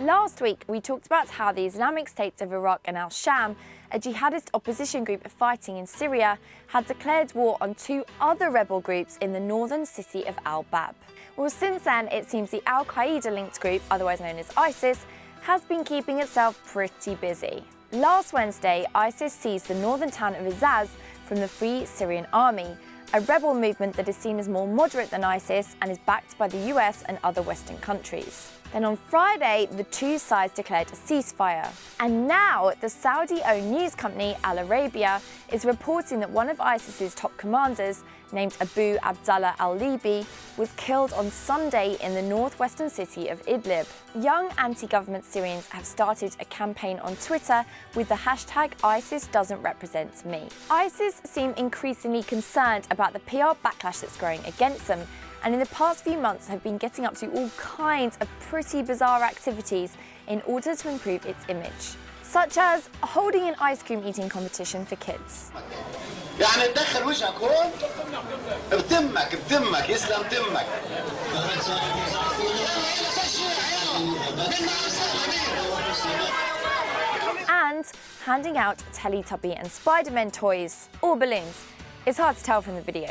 Last week, we talked about how the Islamic State of Iraq and al-Sham, a jihadist opposition group fighting in Syria, had declared war on two other rebel groups in the northern city of al-Bab. Well, since then, it seems the al-Qaeda-linked group, otherwise known as ISIS, has been keeping itself pretty busy. Last Wednesday, ISIS seized the northern town of Azaz from the Free Syrian Army, a rebel movement that is seen as more moderate than ISIS and is backed by the US and other Western countries. Then on Friday, the two sides declared a ceasefire. And now, the Saudi-owned news company Al Arabiya is reporting that one of ISIS's top commanders, named Abu Abdallah al-Libi, was killed on Sunday in the northwestern city of Idlib. Young anti-government Syrians have started a campaign on Twitter with the hashtag #ISIS-doesn't-represent-me. ISIS seem increasingly concerned about the PR backlash that's growing against them, and in the past few months have been getting up to all kinds of pretty bizarre activities in order to improve its image, such as holding an ice cream eating competition for kids. And handing out Teletubby and Spider-Man toys, or balloons. It's hard to tell from the video.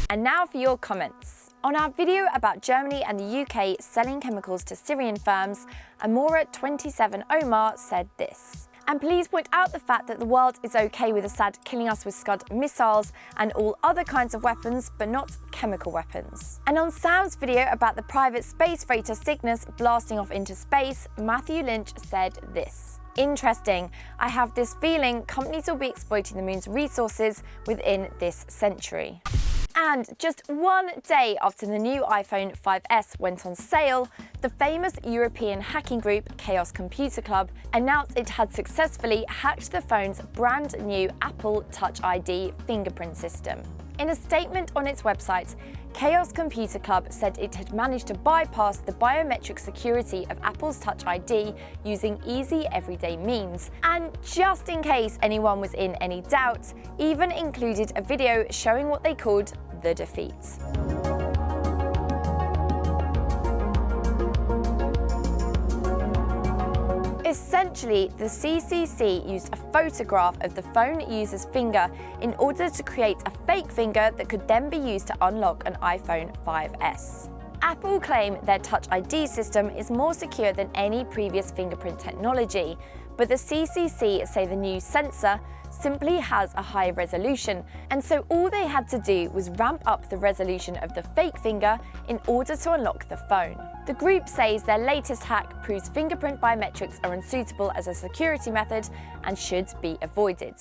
And now for your comments. On our video about Germany and the UK selling chemicals to Syrian firms, Amora27 Omar said this. And please point out the fact that the world is okay with Assad killing us with Scud missiles and all other kinds of weapons, but not chemical weapons. And on Sam's video about the private space freighter Cygnus blasting off into space, Matthew Lynch said this. Interesting. I have this feeling companies will be exploiting the moon's resources within this century. And just one day after the new iPhone 5S went on sale, the famous European hacking group Chaos Computer Club announced it had successfully hacked the phone's brand new Apple Touch ID fingerprint system. In a statement on its website, Chaos Computer Club said it had managed to bypass the biometric security of Apple's Touch ID using easy everyday means, and just in case anyone was in any doubt, even included a video showing what they called the defeat. Essentially, the CCC used a photograph of the phone user's finger in order to create a fake finger that could then be used to unlock an iPhone 5S. Apple claim their Touch ID system is more secure than any previous fingerprint technology, but the CCC say the new sensor simply has a high resolution, and so all they had to do was ramp up the resolution of the fake finger in order to unlock the phone. The group says their latest hack proves fingerprint biometrics are unsuitable as a security method and should be avoided.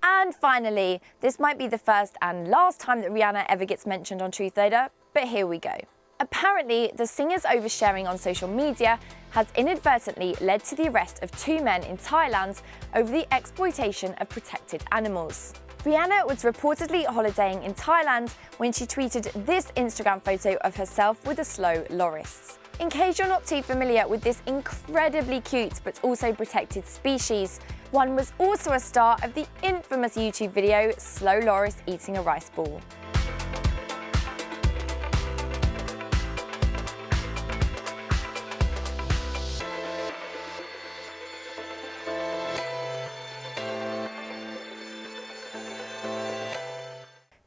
And finally, this might be the first and last time that Rihanna ever gets mentioned on Truth Loader, but here we go. Apparently, the singer's oversharing on social media has inadvertently led to the arrest of two men in Thailand over the exploitation of protected animals. Rihanna was reportedly holidaying in Thailand when she tweeted this Instagram photo of herself with a slow loris. In case you're not too familiar with this incredibly cute but also protected species, one was also a star of the infamous YouTube video Slow Loris Eating a Rice Ball.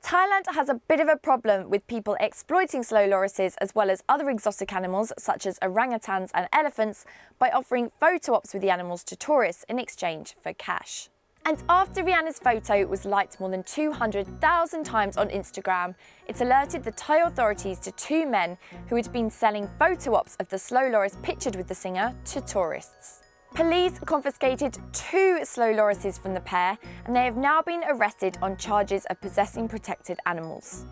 Thailand has a bit of a problem with people exploiting slow lorises as well as other exotic animals such as orangutans and elephants by offering photo ops with the animals to tourists in exchange for cash. And after Rihanna's photo was liked more than 200,000 times on Instagram, it alerted the Thai authorities to two men who had been selling photo ops of the slow loris pictured with the singer to tourists. Police confiscated two slow lorises from the pair, and they have now been arrested on charges of possessing protected animals.